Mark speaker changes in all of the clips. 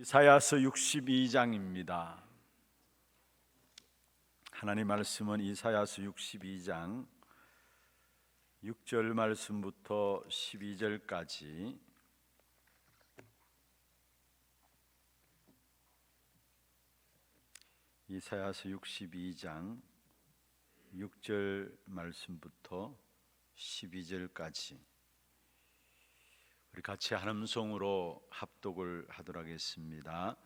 Speaker 1: 이사야서 62장입니다. 하나님 말씀은 이사야서 62장 6절 말씀부터 12절까지 이사야서 62장 6절 말씀부터 12절까지 우리 같이 한 음성으로 합독을 하도록 하겠습니다.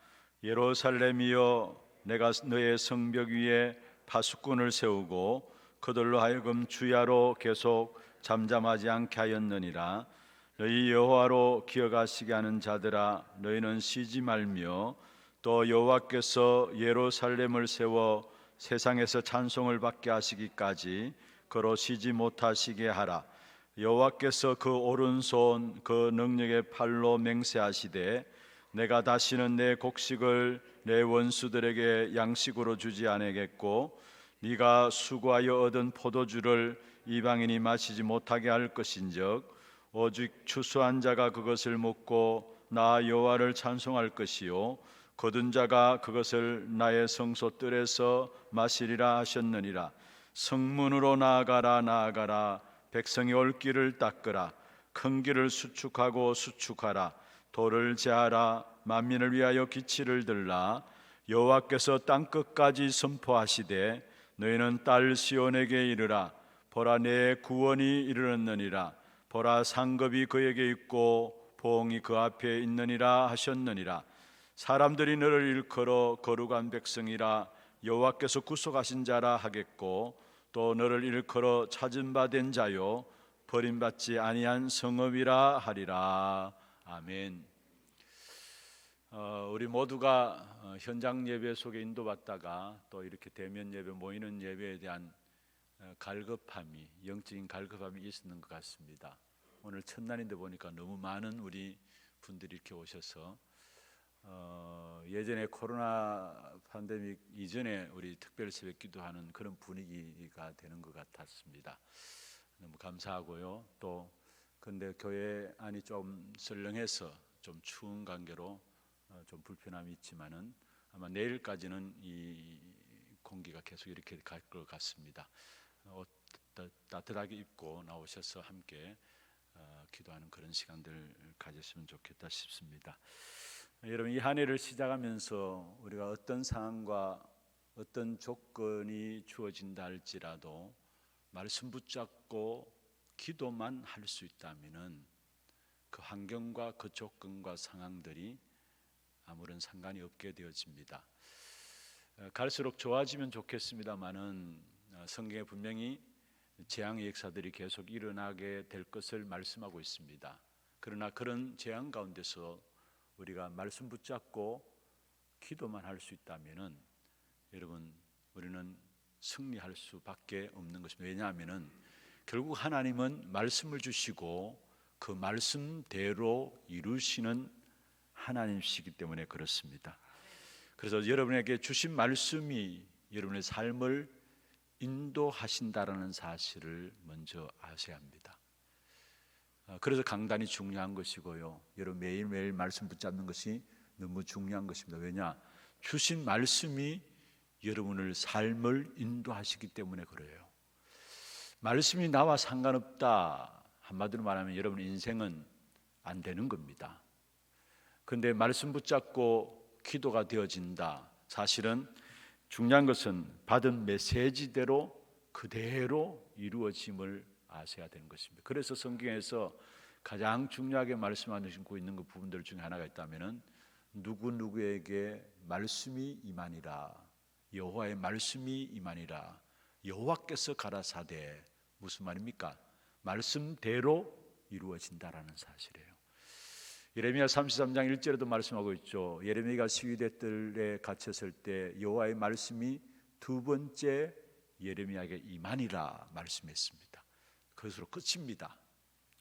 Speaker 1: 예루살렘이여, 내가 너의 성벽 위에 파수꾼을 세우고 그들로 하여금 주야로 계속 잠잠하지 않게 하였느니라. 너희 여호와로 기억하시게 하는 자들아, 너희는 쉬지 말며 또 여호와께서 예루살렘을 세워 세상에서 찬송을 받게 하시기까지 그로 쉬지 못하시게 하라. 여호와께서 그 오른손 그 능력의 팔로 맹세하시되 내가 다시는 내 곡식을 내 원수들에게 양식으로 주지 않겠고 네가 수고하여 얻은 포도주를 이방인이 마시지 못하게 할 것인즉 오직 추수한 자가 그것을 먹고 나 여호와를 찬송할 것이요 거둔 자가 그것을 나의 성소 뜰에서 마시리라 하셨느니라. 성문으로 나아가라. 백성이 올 길을 닦으라. 큰 길을 수축하고 수축하라. 돌을 제하라. 만민을 위하여 기치를 들라. 여호와께서 땅끝까지 선포하시되 너희는 딸 시온에게 이르라. 보라, 내 구원이 이르렀느니라. 보라, 상급이 그에게 있고 보응이 그 앞에 있느니라 하셨느니라. 사람들이 너를 일컬어 거룩한 백성이라 여호와께서 구속하신 자라 하겠고 또 너를 일컬어 찾은 바 된 자요 버림받지 아니한 성읍이라 하리라. 아멘. 우리 모두가 현장 예배 속에 인도받다가 또 이렇게 대면 예배, 모이는 예배에 대한 갈급함이, 영적인 갈급함이 있는 것 같습니다. 오늘 첫날인데 보니까 너무 많은 우리 분들이 이렇게 오셔서 예전에 코로나 팬데믹 이전에 우리 특별 새벽 기도하는 그런 분위기가 되는 것 같았습니다. 너무 감사하고요. 또 근데 교회 안이 좀 설렁해서 좀 추운 관계로 좀 불편함이 있지만은 아마 내일까지는 이 공기가 계속 이렇게 갈 것 같습니다. 옷 따뜻하게 입고 나오셔서 함께 기도하는 그런 시간들 가졌으면 좋겠다 싶습니다. 여러분, 이 한 해를 시작하면서 우리가 어떤 상황과 어떤 조건이 주어진다 할지라도 말씀 붙잡고 기도만 할 수 있다면은 그 환경과 그 조건과 상황들이 아무런 상관이 없게 되어집니다. 갈수록 좋아지면 좋겠습니다만은 성경에 분명히 재앙의 역사들이 계속 일어나게 될 것을 말씀하고 있습니다. 그러나 그런 재앙 가운데서 우리가 말씀 붙잡고 기도만 할 수 있다면은 여러분, 우리는 승리할 수밖에 없는 것입니다. 왜냐하면은 결국 하나님은 말씀을 주시고 그 말씀대로 이루시는 하나님이시기 때문에 그렇습니다. 그래서 여러분에게 주신 말씀이 여러분의 삶을 인도하신다라는 사실을 먼저 아셔야 합니다. 그래서 강단이 중요한 것이고요. 여러분 매일매일 말씀 붙잡는 것이 너무 중요한 것입니다. 왜냐? 주신 말씀이 여러분의 삶을 인도하시기 때문에 그래요. 말씀이 나와 상관없다, 한마디로 말하면 여러분 인생은 안 되는 겁니다. 그런데 말씀 붙잡고 기도가 되어진다. 사실은 중요한 것은 받은 메시지대로 그대로 이루어짐을 아셔야 되는 것입니다. 그래서 성경에서 가장 중요하게 말씀하시고 있는 그 부분들 중에 하나가 있다면은 누구에게 말씀이 임하니라, 여호와의 말씀이 임하니라, 여호와께서 가라사대. 무슨 말입니까? 말씀대로 이루어진다라는 사실이에요. 예레미야 33장 1절에도 말씀하고 있죠. 예레미야가 시위대 뜰에 갇혔을 때 여호와의 말씀이 두 번째 예레미야에게 임하니라 말씀했습니다. 그것으로 끝입니다.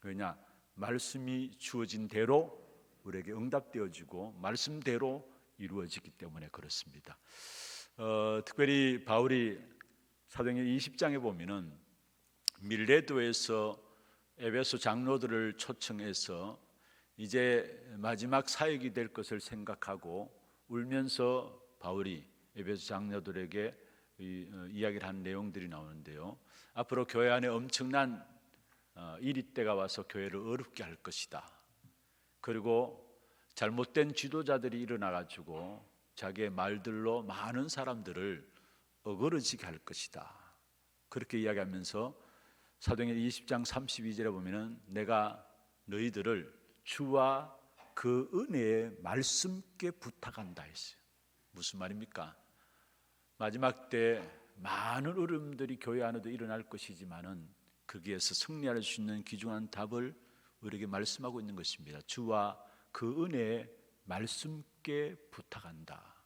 Speaker 1: 왜냐? 말씀이 주어진 대로 우리에게 응답되어지고 말씀대로 이루어지기 때문에 그렇습니다. 특별히 바울이 사도행전 20장에 보면은 밀레도에서 에베소 장로들을 초청해서 이제 마지막 사역이 될 것을 생각하고 울면서 바울이 에베소 장로들에게 이야기를 한 내용들이 나오는데요. 앞으로 교회 안에 엄청난 이리때가 와서 교회를 어렵게 할 것이다. 그리고 잘못된 지도자들이 일어나가지고 자기의 말들로 많은 사람들을 어그러지게 할 것이다. 그렇게 이야기하면서 사도행전 20장 32절에 보면은 내가 너희들을 주와 그 은혜의 말씀께 부탁한다 했어요. 무슨 말입니까? 마지막 때 많은 어려움들이 교회 안에도 일어날 것이지만은 거기에서 승리할 수 있는 귀중한 답을 우리에게 말씀하고 있는 것입니다. 주와 그 은혜의 말씀께 부탁한다.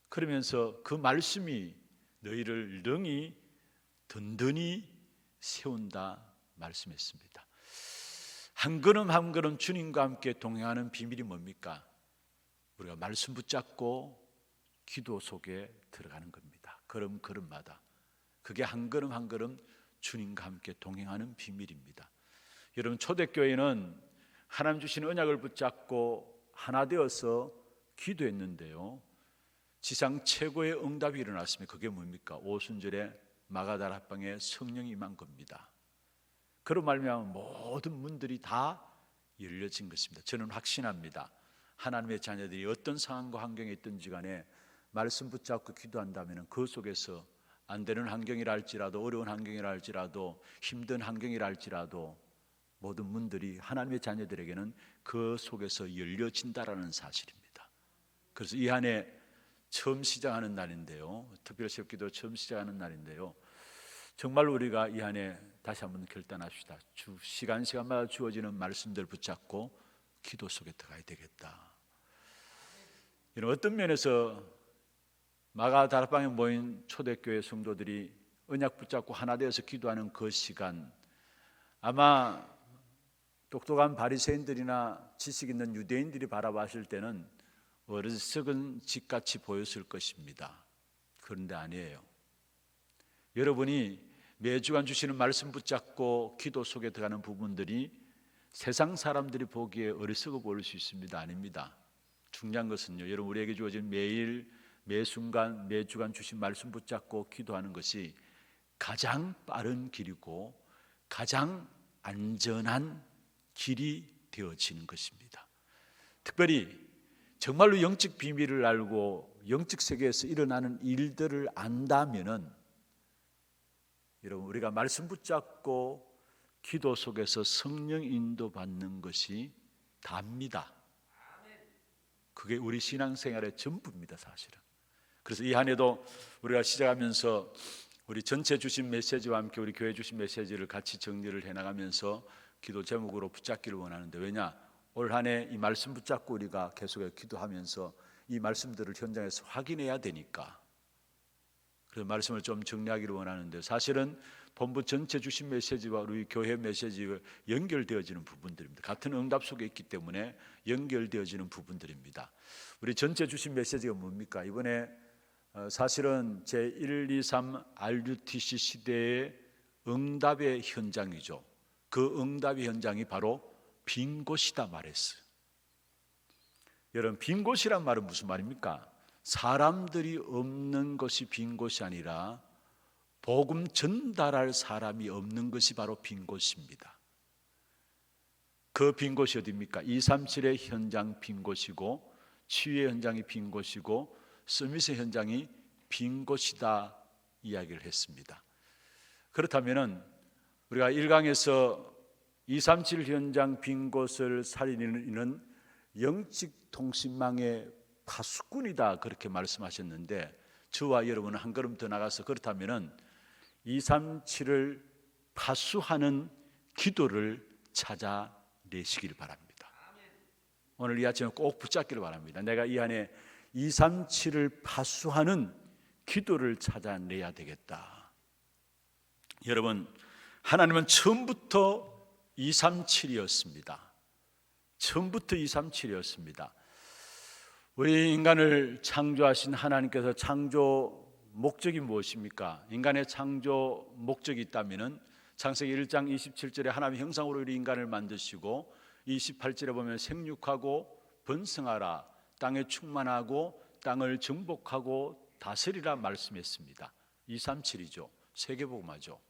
Speaker 1: 그러면서 그 말씀이 너희를 능히 든든히 세운다 말씀했습니다. 한 걸음 한 걸음 주님과 함께 동행하는 비밀이 뭡니까? 우리가 말씀 붙잡고 기도 속에 들어가는 겁니다. 걸음걸음마다. 그게 한 걸음 한 걸음 주님과 함께 동행하는 비밀입니다. 여러분, 초대교회는 하나님 주신 언약을 붙잡고 하나 되어서 기도했는데요, 지상 최고의 응답이 일어났습니다. 그게 뭡니까? 오순절에 마가다라 합방에 성령이 임한 겁니다. 그런 말미암아 모든 문들이 다 열려진 것입니다. 저는 확신합니다. 하나님의 자녀들이 어떤 상황과 환경에 있든지 간에 말씀 붙잡고 기도한다면 그 속에서 안 되는 환경이라 할지라도, 어려운 환경이라 할지라도, 힘든 환경이라 할지라도 모든 문들이 하나님의 자녀들에게는 그 속에서 열려진다라는 사실입니다. 그래서 이 한 해 처음 시작하는 날인데요, 특별시기도 처음 시작하는 날인데요, 정말 우리가 이 한 해 다시 한번 결단합시다. 시간마다 주어지는 말씀들 붙잡고 기도 속에 들어가야 되겠다. 이런 어떤 면에서 마가 다락방에 모인 초대교회 성도들이 언약 붙잡고 하나 되어서 기도하는 그 시간, 아마 똑똑한 바리새인들이나 지식 있는 유대인들이 바라봤을 때는 어리석은 짓같이 보였을 것입니다. 그런데 아니에요. 여러분이 매주간 주시는 말씀 붙잡고 기도 속에 들어가는 부분들이 세상 사람들이 보기에 어리석어 보일 수 있습니다. 아닙니다. 중요한 것은요, 여러분, 우리에게 주어진 매일 매순간 매주간 주신 말씀 붙잡고 기도하는 것이 가장 빠른 길이고 가장 안전한 길이 되어지는 것입니다. 특별히 정말로 영적 비밀을 알고 영적 세계에서 일어나는 일들을 안다면은, 여러분, 우리가 말씀 붙잡고 기도 속에서 성령 인도 받는 것이 답니다. 그게 우리 신앙생활의 전부입니다, 사실은. 그래서 이 한 해도 우리가 시작하면서 우리 전체 주신 메시지와 함께 우리 교회 주신 메시지를 같이 정리를 해나가면서 기도 제목으로 붙잡기를 원하는데, 왜냐? 올 한 해 이 말씀 붙잡고 우리가 계속해서 기도하면서 이 말씀들을 현장에서 확인해야 되니까, 그래서 말씀을 좀 정리하기를 원하는데, 사실은 본부 전체 주신 메시지와 우리 교회 메시지가 연결되어지는 부분들입니다. 같은 응답 속에 있기 때문에 연결되어지는 부분들입니다. 우리 전체 주신 메시지가 뭡니까? 이번에 사실은 제1, 2, 3 RUTC 시대의 응답의 현장이죠. 그 응답의 현장이 바로 빈 곳이다 말했어요. 여러분, 빈 곳이란 말은 무슨 말입니까? 사람들이 없는 것이 빈 곳이 아니라 복음 전달할 사람이 없는 것이 바로 빈 곳입니다. 그 빈 곳이 어디입니까? 237의 현장 빈 곳이고, 치유의 현장이 빈 곳이고, 서밋의 현장이 빈 곳이다 이야기를 했습니다. 그렇다면 우리가 1강에서 237 현장 빈 곳을 살리는 이는 영적 통신망의 파수꾼이다 그렇게 말씀하셨는데, 저와 여러분은 한 걸음 더 나가서 그렇다면 237을 파수하는 기도를 찾아내시길 바랍니다. 오늘 이 아침에 꼭 붙잡기를 바랍니다. 내가 이 안에 237을 파수하는 기도를 찾아내야 되겠다. 여러분, 하나님은 처음부터 237이었습니다. 처음부터 237이었습니다. 우리 인간을 창조하신 하나님께서 창조 목적이 무엇입니까? 인간의 창조 목적이 있다면 창세기 1장 27절에 하나님의 형상으로 우리 인간을 만드시고 28절에 보면 생육하고 번성하라, 땅에 충만하고 땅을 정복하고 다스리라 말씀했습니다. 237이죠. 세계복음화죠.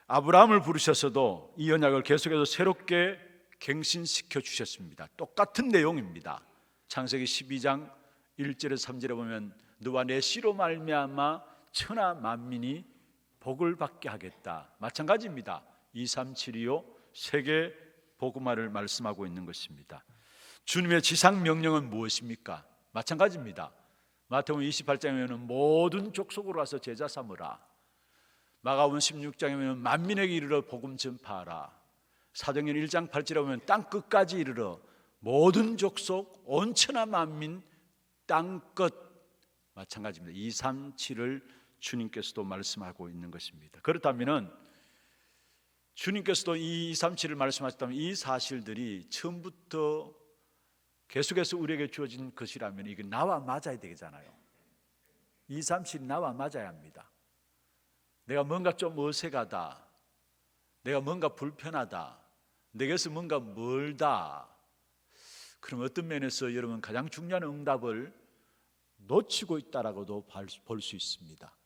Speaker 1: 아브라함을 부르셔서도 이 언약을 계속해서 새롭게 갱신시켜 주셨습니다. 똑같은 내용입니다. 창세기 12장 1절에서 3절에 보면 너와 내 씨로 말미암아 천하 만민이 복을 받게 하겠다. 마찬가지입니다. 23725 세계 복음화를 말씀하고 있는 것입니다. 주님의 지상 명령은 무엇입니까? 마찬가지입니다. 마태복음 28장에는 모든 족속으로 와서 제자 삼으라. 마가복음 16장에 만민에게 이르러 복음 전파하라. 사도행전 1장 8절에 보면 땅 끝까지 이르러 모든 족속 온 천하 만민 땅 끝. 마찬가지입니다. 237을 주님께서도 말씀하고 있는 것입니다. 그렇다면 주님께서도 이 237을 말씀하셨다면 이 사실들이 처음부터 계속해서 우리에게 주어진 것이라면 이게 나와 맞아야 되잖아요. 237이 나와 맞아야 합니다. 내가 뭔가 좀 어색하다, 내가 뭔가 불편하다, 내게서 뭔가 멀다, 그럼 어떤 면에서 여러분 가장 중요한 응답을 놓치고 있다라고도 볼 수 있습니다.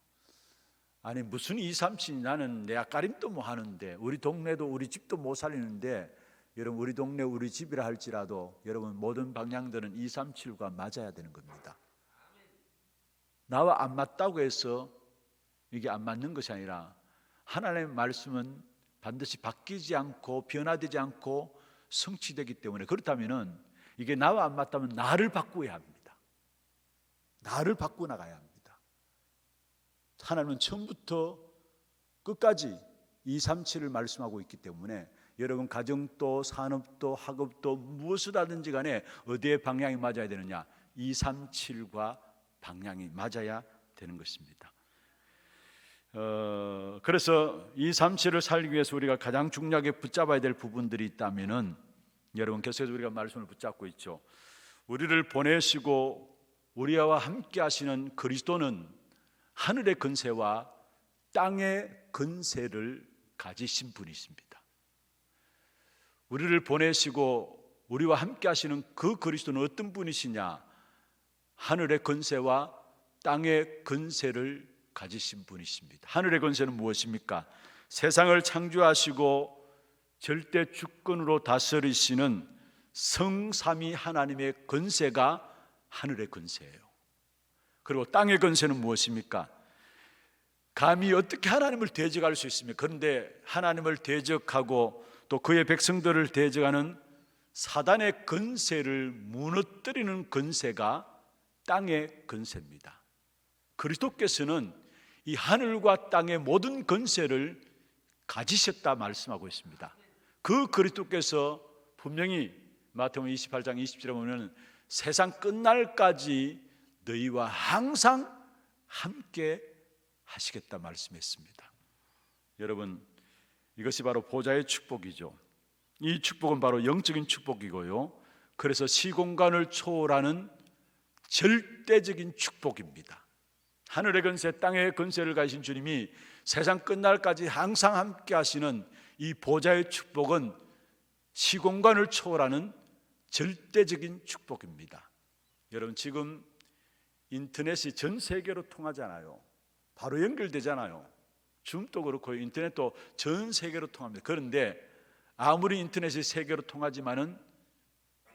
Speaker 1: 아니 무슨 237이 나는 내 앞가림도 뭐 하는데, 우리 동네도 우리 집도 못 살리는데, 여러분 우리 동네 우리 집이라 할지라도 여러분 모든 방향들은 237과 맞아야 되는 겁니다. 나와 안 맞다고 해서 이게 안 맞는 것이 아니라 하나님의 말씀은 반드시 바뀌지 않고 변화되지 않고 성취되기 때문에, 그렇다면 이게 나와 안 맞다면 나를 바꾸어야 합니다. 나를 바꾸어 나가야 합니다. 하나님은 처음부터 끝까지 237을 말씀하고 있기 때문에 여러분 가정도 산업도 학업도 무엇을 하든지 간에 어디에 방향이 맞아야 되느냐? 237과 방향이 맞아야 되는 것입니다. 그래서 237을 살기 위해서 우리가 가장 중요하게 붙잡아야 될 부분들이 있다면은, 여러분 계속해서 우리가 말씀을 붙잡고 있죠. 우리를 보내시고 우리와 함께 하시는 그리스도는 하늘의 권세와 땅의 권세를 가지신 분이십니다. 우리를 보내시고 우리와 함께 하시는 그 그리스도는 어떤 분이시냐? 하늘의 권세와 땅의 권세를 가지신 분이십니다. 하늘의 권세는 무엇입니까? 세상을 창조하시고 절대 주권으로 다스리시는 성삼위 하나님의 권세가 하늘의 권세예요. 그리고 땅의 권세는 무엇입니까? 감히 어떻게 하나님을 대적할 수 있습니까? 그런데 하나님을 대적하고 또 그의 백성들을 대적하는 사단의 권세를 무너뜨리는 권세가 땅의 권세입니다. 그리스도께서는 이 하늘과 땅의 모든 권세를 가지셨다 말씀하고 있습니다. 그 그리스도께서 분명히 마태복음 28장 20절에 보면 세상 끝날까지 너희와 항상 함께 하시겠다 말씀했습니다. 여러분, 이것이 바로 보좌의 축복이죠. 이 축복은 바로 영적인 축복이고요, 그래서 시공간을 초월하는 절대적인 축복입니다. 하늘의 권세, 땅의 권세를 가지신 주님이 세상 끝날까지 항상 함께 하시는 이 보좌의 축복은 시공간을 초월하는 절대적인 축복입니다. 여러분, 지금 인터넷이 전 세계로 통하잖아요. 바로 연결되잖아요. 줌도 그렇고 인터넷도 전 세계로 통합니다. 그런데 아무리 인터넷이 세계로 통하지만은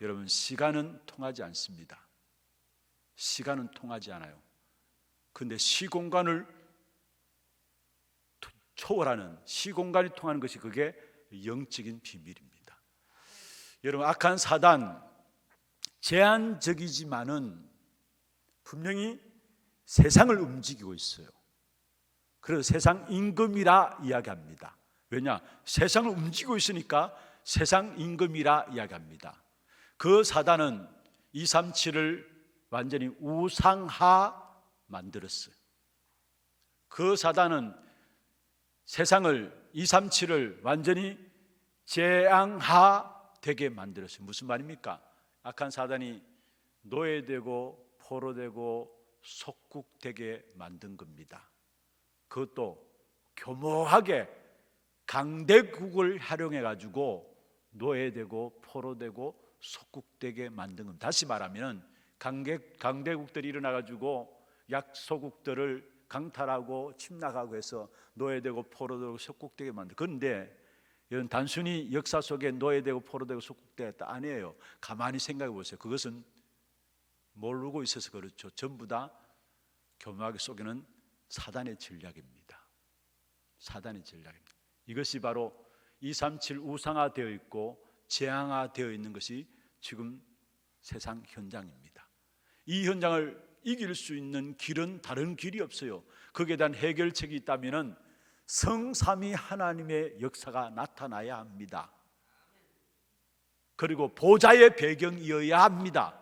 Speaker 1: 여러분, 시간은 통하지 않습니다. 시간은 통하지 않아요. 그런데 시공간을 초월하는, 시공간이 통하는 것이 그게 영적인 비밀입니다. 여러분, 악한 사단, 제한적이지만은 분명히 세상을 움직이고 있어요. 그래서 세상 임금이라 이야기합니다. 왜냐? 세상을 움직이고 있으니까 세상 임금이라 이야기합니다. 그 사단은 237을 완전히 우상화 만들었어요. 그 사단은 세상을, 237을 완전히 재앙화 되게 만들었어요. 무슨 말입니까? 악한 사단이 노예되고 포로되고 속국되게 만든 겁니다. 그것도 교모하게 강대국을 활용해 가지고 노예되고 포로되고 속국되게 만든 겁니다. 다시 말하면 강대국들이 일어나가지고 약소국들을 강탈하고 침략하고 해서 노예되고 포로되고 속국되게 만든. 그런데 이런 단순히 역사 속에 노예되고 포로되고 속국되었다 아니에요. 가만히 생각해 보세요. 그것은 모르고 있어서 그렇죠. 전부 다 교묘하게 속이는 사단의 전략입니다. 사단의 전략입니다. 이것이 바로 237 우상화되어 있고 재앙화되어 있는 것이 지금 세상 현장입니다. 이 현장을 이길 수 있는 길은 다른 길이 없어요. 거기에 대한 해결책이 있다면 성삼위 하나님의 역사가 나타나야 합니다. 그리고 보좌의 배경이어야 합니다.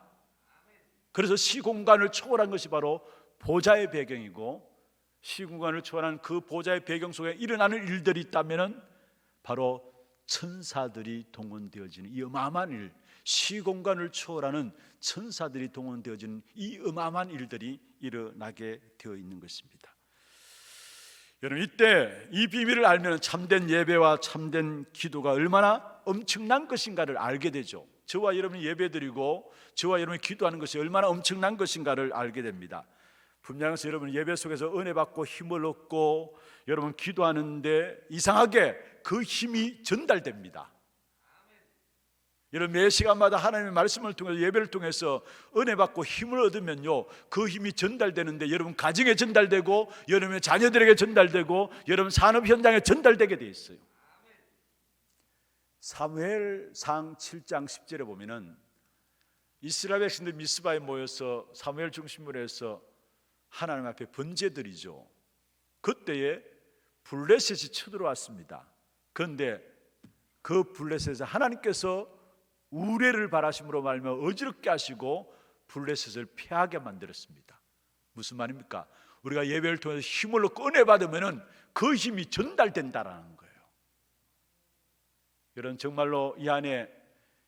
Speaker 1: 그래서 시공간을 초월한 것이 바로 보좌의 배경이고, 시공간을 초월한 그 보좌의 배경 속에 일어나는 일들이 있다면 바로 천사들이 동원되어지는 이 어마어마한 일, 시공간을 초월하는 천사들이 동원되어지는 이 어마어마한 일들이 일어나게 되어 있는 것입니다. 여러분, 이때 이 비밀을 알면 참된 예배와 참된 기도가 얼마나 엄청난 것인가를 알게 되죠. 저와 여러분이 예배드리고 저와 여러분이 기도하는 것이 얼마나 엄청난 것인가를 알게 됩니다. 분명해서 여러분 예배 속에서 은혜 받고 힘을 얻고 여러분 기도하는데 이상하게 그 힘이 전달됩니다. 여러분 매 시간마다 하나님의 말씀을 통해서 예배를 통해서 은혜 받고 힘을 얻으면요, 그 힘이 전달되는데 여러분 가정에 전달되고 여러분의 자녀들에게 전달되고 여러분 산업 현장에 전달되게 돼 있어요. 사무엘상 7장 10절에 보면은 이스라엘 백성들 미스바에 모여서 사무엘 중심으로 해서 하나님 앞에 번제드리죠. 그때에 블레셋이 쳐들어왔습니다. 그런데 그 블레셋에 하나님께서 우레를 바라심으로 말미암아 어지럽게 하시고 블레셋을 패하게 만들었습니다. 무슨 말입니까? 우리가 예배를 통해서 힘을 얻고 은혜 받으면 그 힘이 전달된다라는 거예요. 여러분 정말로 이 안에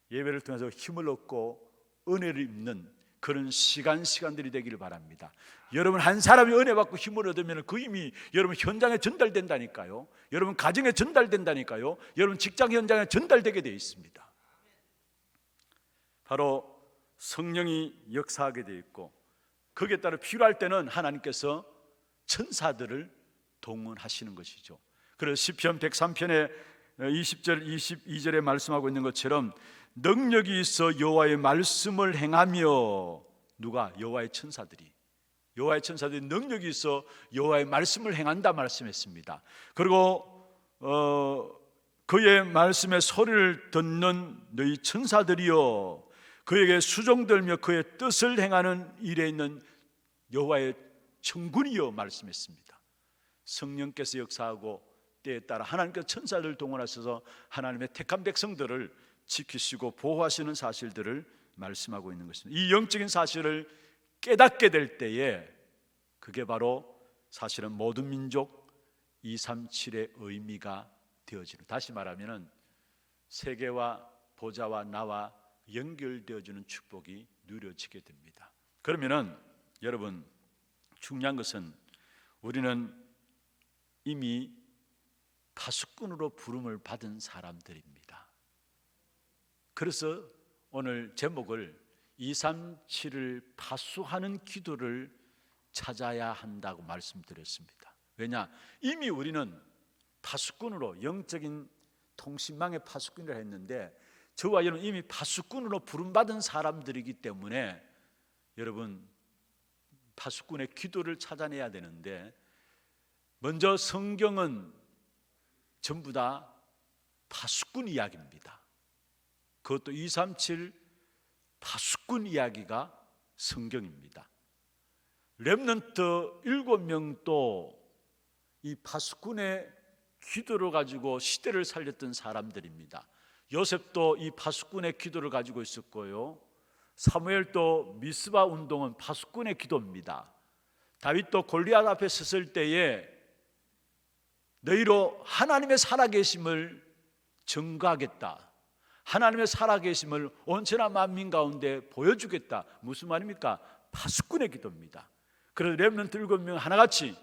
Speaker 1: 예배를 통해서 힘을 얻고 은혜를 입는 그런 시간들이 되기를 바랍니다. 여러분 한 사람이 은혜 받고 힘을 얻으면 그 힘이 여러분 현장에 전달된다니까요. 여러분 가정에 전달된다니까요. 여러분 직장 현장에 전달되게 되어 있습니다. 바로 성령이 역사하게 되어 있고 거기에 따라 필요할 때는 하나님께서 천사들을 동원하시는 것이죠. 그래서 시편 103편에 20절 22절에 말씀하고 있는 것처럼 능력이 있어 여호와의 말씀을 행하며, 누가? 여호와의 천사들이 능력이 있어 여호와의 말씀을 행한다 말씀했습니다. 그리고 그의 말씀의 소리를 듣는 너희 천사들이여 그에게 수종들며 그의 뜻을 행하는 일에 있는 여호와의 천군이여 말씀했습니다. 성령께서 역사하고 때에 따라 하나님께서 천사들을 동원하셔서 하나님의 택한 백성들을 지키시고 보호하시는 사실들을 말씀하고 있는 것입니다. 이 영적인 사실을 깨닫게 될 때에 그게 바로 사실은 모든 민족 237의 의미가 되어지는, 다시 말하면 세계와 보좌와 나와 연결되어지는 축복이 누려지게 됩니다. 그러면은 여러분 중요한 것은 우리는 이미 파수꾼으로 부름을 받은 사람들입니다. 그래서 오늘 제목을 237을 파수하는 기도를 찾아야 한다고 말씀드렸습니다. 왜냐? 이미 우리는 파수꾼으로 영적인 통신망의 파수꾼이라 했는데 저와 여러분 이미 파수꾼으로 부름받은 사람들이기 때문에 여러분 파수꾼의 기도를 찾아내야 되는데, 먼저 성경은 전부 다 파수꾼 이야기입니다. 그것도 237 파수꾼 이야기가 성경입니다. 렘넌트 7명도 이 파수꾼의 기도를 가지고 시대를 살렸던 사람들입니다. 요셉도 이 파수꾼의 기도를 가지고 있었고요, 사무엘도 미스바 운동은 파수꾼의 기도입니다. 다윗도 골리앗 앞에 섰을 때에 너희로 하나님의 살아계심을 증거하겠다, 하나님의 살아계심을 온천한 만민 가운데 보여주겠다. 무슨 말입니까? 파수꾼의 기도입니다. 그래서 렘넌트 7명 하나같이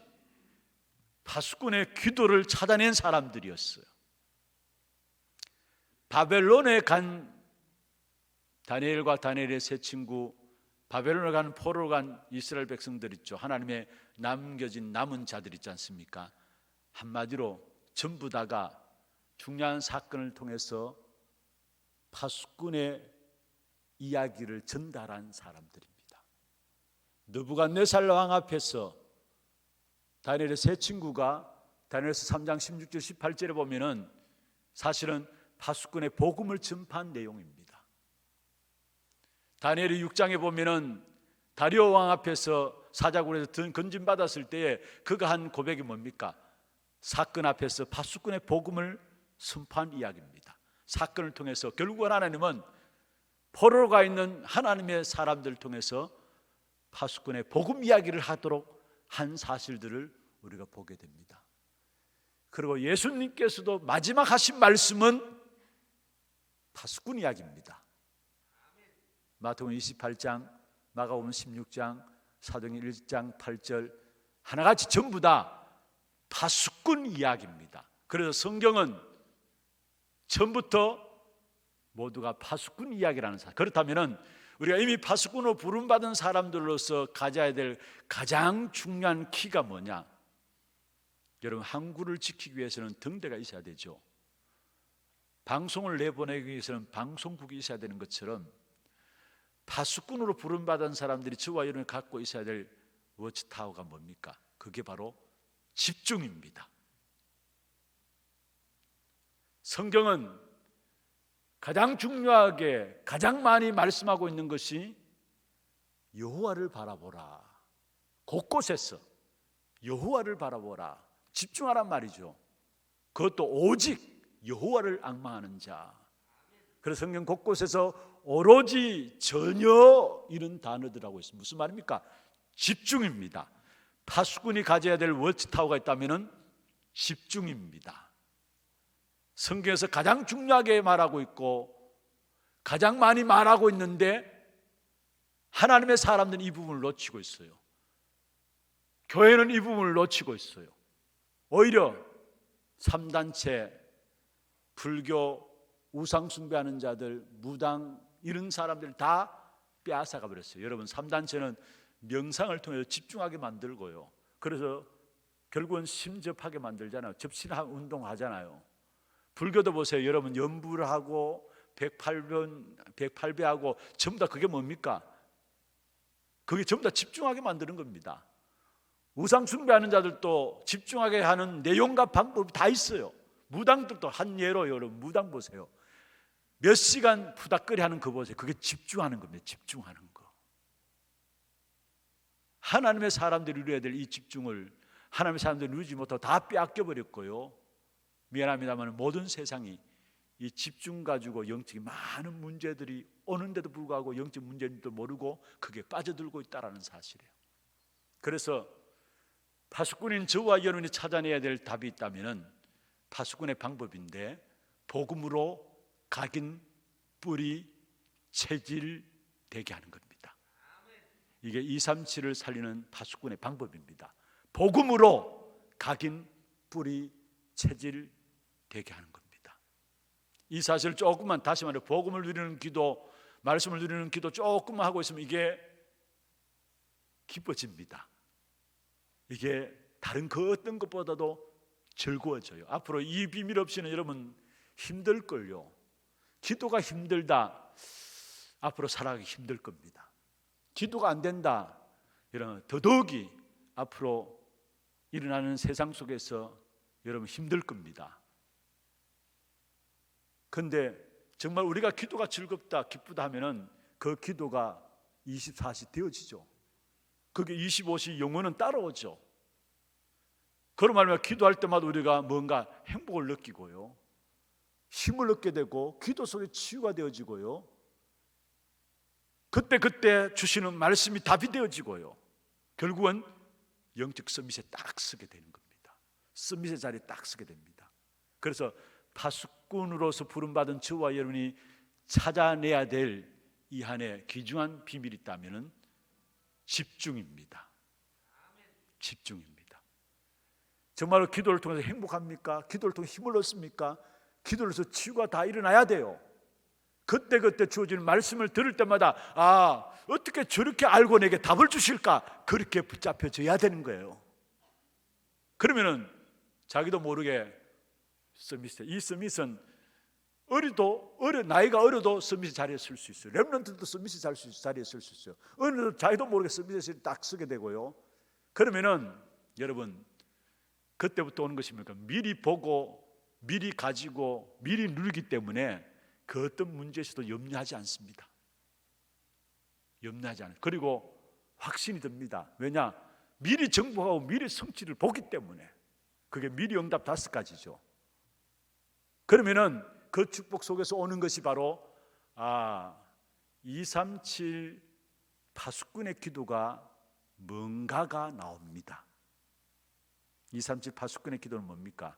Speaker 1: 파수꾼의 기도를 찾아낸 사람들이었어요. 바벨론에 간 다니엘과 다니엘의 세 친구, 바벨론에 간 포로로 간 이스라엘 백성들 있죠. 하나님의 남겨진 남은 자들 있지 않습니까? 한마디로 전부 다가 중요한 사건을 통해서 파수꾼의 이야기를 전달한 사람들입니다. 느부갓네살 왕 앞에서 다니엘의 세 친구가 다니엘서 3장 16절 18절에 보면은 사실은 파수꾼의 복음을 전파한 내용입니다. 다니엘이 6장에 보면은 다리오 왕 앞에서 사자굴에서 건진받았을 때에 그가 한 고백이 뭡니까? 사건 앞에서 파수꾼의 복음을 선포한 이야기입니다. 사건을 통해서 결국은 하나님은 포로로 가 있는 하나님의 사람들을 통해서 파수꾼의 복음 이야기를 하도록 한 사실들을 우리가 보게 됩니다. 그리고 예수님께서도 마지막 하신 말씀은 파수꾼 이야기입니다. 마태복음 28장, 마가복음 16장, 사도행전 1장 8절 하나같이 전부 다 파수꾼 이야기입니다. 그래서 성경은 처음부터 모두가 파수꾼 이야기라는 사실. 그렇다면 우리가 이미 파수꾼으로 부름받은 사람들로서 가져야 될 가장 중요한 키가 뭐냐? 여러분, 항구를 지키기 위해서는 등대가 있어야 되죠. 방송을 내보내기 위해서는 방송국이 있어야 되는 것처럼 파수꾼으로 부름받은 사람들이 저와 여러분이 갖고 있어야 될 워치타워가 뭡니까? 그게 바로 집중입니다. 성경은 가장 중요하게 가장 많이 말씀하고 있는 것이 여호와를 바라보라. 곳곳에서 여호와를 바라보라. 집중하란 말이죠. 그것도 오직 여호와를 앙망하는 자. 그래서 성경 곳곳에서 오로지, 전혀 이런 단어들하고 있습니다. 무슨 말입니까? 집중입니다. 파수꾼이 가져야 될 워치타워가 있다면 집중입니다. 성경에서 가장 중요하게 말하고 있고 가장 많이 말하고 있는데 하나님의 사람들은 이 부분을 놓치고 있어요. 교회는 이 부분을 놓치고 있어요. 오히려 3단체, 불교, 우상 숭배하는 자들, 무당 이런 사람들 다 빼앗아가 버렸어요. 여러분, 3단체는 명상을 통해서 집중하게 만들고요. 그래서 결국은 심접하게 만들잖아요. 접신한 운동하잖아요. 불교도 보세요. 여러분, 연부를 하고 108배하고 전부 다 그게 뭡니까? 그게 전부 다 집중하게 만드는 겁니다. 우상 숭배하는 자들도 집중하게 하는 내용과 방법이 다 있어요. 무당들도 한 예로 여러분 무당 보세요. 몇 시간 푸닥거리 하는 거 보세요. 그게 집중하는 겁니다. 집중하는 거. 하나님의 사람들이 누려야 될 이 집중을 하나님의 사람들이 누리지 못하고 다 빼앗겨 버렸고요. 미안합니다만 모든 세상이 이 집중 가지고 영적인 많은 문제들이 오는데도 불구하고 영적 문제인지도 모르고 그게 빠져들고 있다는 사실이에요. 그래서 파수꾼인 저와 여러분이 찾아내야 될 답이 있다면 파수꾼의 방법인데 복음으로 각인, 뿌리, 체질 되게 하는 겁니다. 이게 237을 살리는 파수꾼의 방법입니다. 복음으로 각인, 뿌리, 체질 되게 하는 겁니다. 이 사실을 조금만 다시 말해 복음을 누리는 기도, 말씀을 누리는 기도 조금만 하고 있으면 이게 기뻐집니다. 이게 다른 그 어떤 것보다도 즐거워져요. 앞으로 이 비밀 없이는 여러분 힘들걸요. 기도가 힘들다, 앞으로 살아가기 힘들 겁니다. 기도가 안 된다, 이런 더더욱이 앞으로 일어나는 세상 속에서 여러분 힘들 겁니다. 그런데 정말 우리가 기도가 즐겁다, 기쁘다 하면은 그 기도가 24시 되어지죠. 그게 25시 영원은 따라오죠. 그런 말이면 기도할 때마다 우리가 뭔가 행복을 느끼고요, 힘을 얻게 되고 기도 속에 치유가 되어지고요, 그때 주시는 말씀이 답이 되어지고요, 결국은 영적 서밋에 딱 서게 되는 겁니다. 서밋의 자리에 딱 서게 됩니다. 그래서 파수꾼으로서 부름받은 저와 여러분이 찾아내야 될 이 한 해 귀중한 비밀이 있다면 집중입니다. 집중입니다. 정말로 기도를 통해서 행복합니까? 기도를 통해 힘을 얻습니까?
Speaker 2: 기도를 해서 치유가 다 일어나야 돼요. 그때그때 주어지는 말씀을 들을 때마다 어떻게 저렇게 알고 내게 답을 주실까? 그렇게 붙잡혀져야 되는 거예요. 그러면은 자기도 모르게 서밋해. 이 서밋은 나이가 어려도 서밋의 자리에 쓸 수 있어요. 렘넌트도 서밋의 자리에 쓸 수 있어요. 어느 자기도 모르게 서밋에 딱 쓰게 되고요. 그러면은 여러분 그때부터 오는 것입니까? 미리 보고 미리 가지고 미리 누리기 때문에 그 어떤 문제에서도 염려하지 않습니다. 염려하지 않아요. 그리고 확신이 듭니다. 왜냐? 미리 정복하고 미리 성취를 보기 때문에. 그게 미리 응답 5가지죠. 그러면은 그 축복 속에서 오는 것이 바로 237 파수꾼의 기도가 뭔가가 나옵니다. 237 파수꾼의 기도는 뭡니까?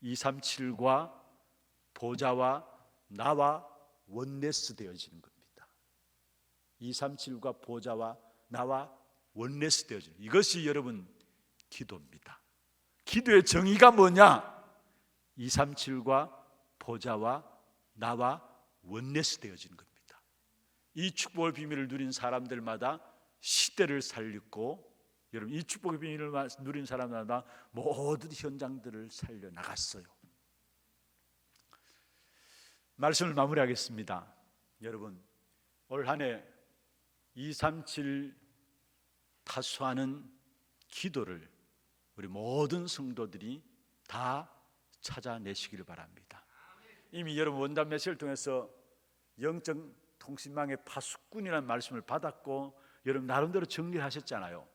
Speaker 2: 237과 보좌와 나와 원네스 되어지는 겁니다. 237과 보좌와 나와 원네스 되어지는, 이것이 여러분 기도입니다. 기도의 정의가 뭐냐? 237과 보좌와 나와 원네스 되어지는 겁니다. 이 축복의 비밀을 누린 사람들마다 시대를 살렸고, 여러분 이 축복의 비밀을 누린 사람마다 모든 현장들을 살려나갔어요. 말씀을 마무리하겠습니다. 여러분 올 한 해 237 파수하는 기도를 우리 모든 성도들이 다 찾아내시기를 바랍니다. 이미 여러분 원단 메시지를 통해서 영적 통신망의 파수꾼이라는 말씀을 받았고 여러분 나름대로 정리를 하셨잖아요.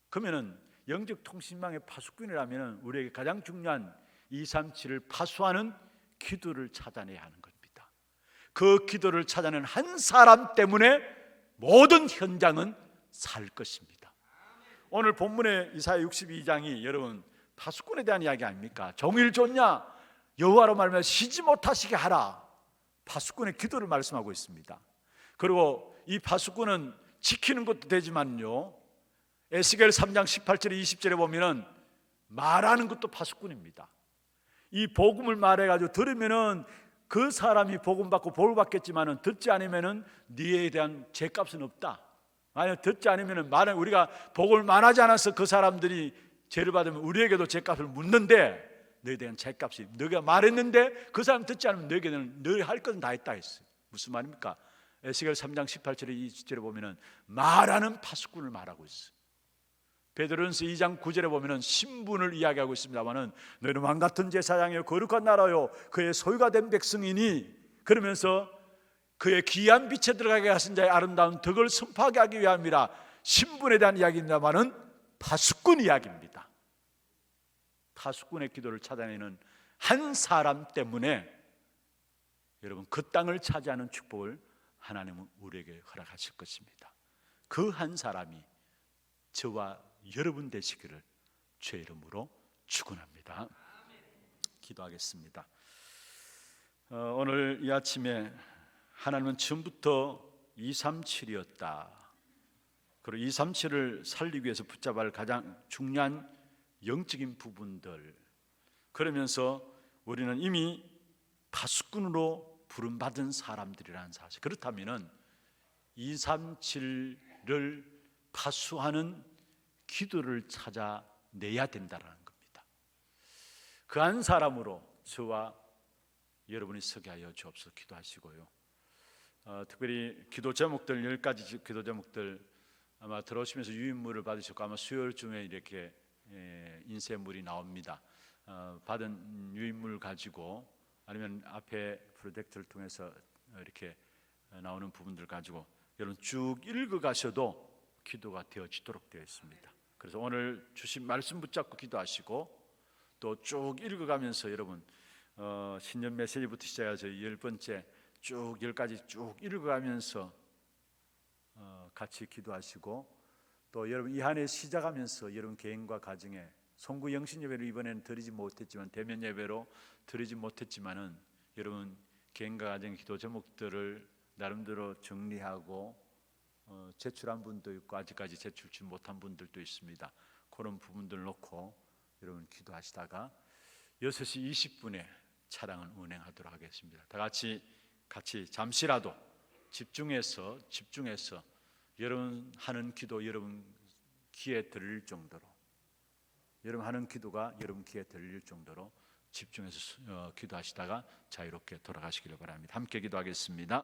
Speaker 2: 그러면은 영적 통신망의 파수꾼이라면 우리에게 가장 중요한 237을 파수하는 기도를 찾아내야 하는 겁니다. 그 기도를 찾아낸 한 사람 때문에 모든 현장은 살 것입니다. 오늘 본문의 이사야 62장이 여러분 파수꾼에 대한 이야기 아닙니까? 종일 줬냐? 여호와로 말하면 쉬지 못하시게 하라. 파수꾼의 기도를 말씀하고 있습니다. 그리고 이 파수꾼은 지키는 것도 되지만요, 에스겔 3장 18절에 20절에 보면은 말하는 것도 파수꾼입니다. 이 복음을 말해가지고 들으면은 그 사람이 복음 받고 복 받겠지만은 듣지 않으면은 네에 대한 죄값은 없다. 만약 듣지 않으면은 우리가 복을 말하지 않아서 그 사람들이 죄를 받으면 우리에게도 죄값을 묻는데 너에 대한 죄값이, 너가 말했는데 그 사람 듣지 않으면 너에게는 너희 할 것은 다 했다 했어요. 무슨 말입니까? 에스겔 3장 18절에 20절에 보면은 말하는 파수꾼을 말하고 있어요. 베드로전서 2장 9절에 보면은 신분을 이야기하고 있습니다만은 너희는 왕같은 제사장이요 거룩한 나라요 그의 소유가 된 백성이니, 그러면서 그의 귀한 빛에 들어가게 하신 자의 아름다운 덕을 선포하게 하기 위함이라. 신분에 대한 이야기입니다만은 파수꾼 이야기입니다. 파수꾼의 기도를 찾아내는 한 사람 때문에 여러분 그 땅을 차지하는 축복을 하나님은 우리에게 허락하실 것입니다. 그 한 사람이 저와 여러분 되시기를 주의 이름으로 축원합니다. 기도하겠습니다. 오늘 이 아침에 하나님은 처음부터 237이었다. 그리고 237을 살리기 위해서 붙잡아야 할 가장 중요한 영적인 부분들, 그러면서 우리는 이미 파수꾼으로 부름받은 사람들이라는 사실, 그렇다면 237을 파수하는 기도를 찾아내야 된다는 겁니다. 그 한 사람으로 저와 여러분이 서게 하여 주옵소서. 기도하시고요. 특별히 기도 제목들 10가지 기도 제목들 아마 들어오시면서 유인물을 받으셨고 아마 수요일쯤에 이렇게 인쇄물이 나옵니다. 받은 유인물 가지고 아니면 앞에 프로젝트를 통해서 이렇게 나오는 부분들 가지고 여러분 쭉 읽어가셔도 기도가 되어지도록 되어 있습니다. 그래서 오늘 주신 말씀 붙잡고 기도하시고 또 쭉 읽어가면서 여러분 신년 메시지부터 시작해서 10번째 쭉 10가지 쭉 읽어가면서 같이 기도하시고, 또 여러분 이 한 해 시작하면서 여러분 개인과 가정에 송구 영신 예배를 이번에는 드리지 못했지만 대면 예배로 드리지 못했지만은 여러분 개인과 가정의 기도 제목들을 나름대로 정리하고 제출한 분도 있고 아직까지 제출치 못한 분들도 있습니다. 그런 부분들 놓고 여러분 기도하시다가 6시 20분에 차량을 운행하도록 하겠습니다. 다 같이 잠시라도 집중해서 여러분 하는 기도 여러분 귀에 들릴 정도로, 여러분 하는 기도가 여러분 귀에 들릴 정도로 집중해서 기도하시다가 자유롭게 돌아가시기를 바랍니다. 함께 기도하겠습니다.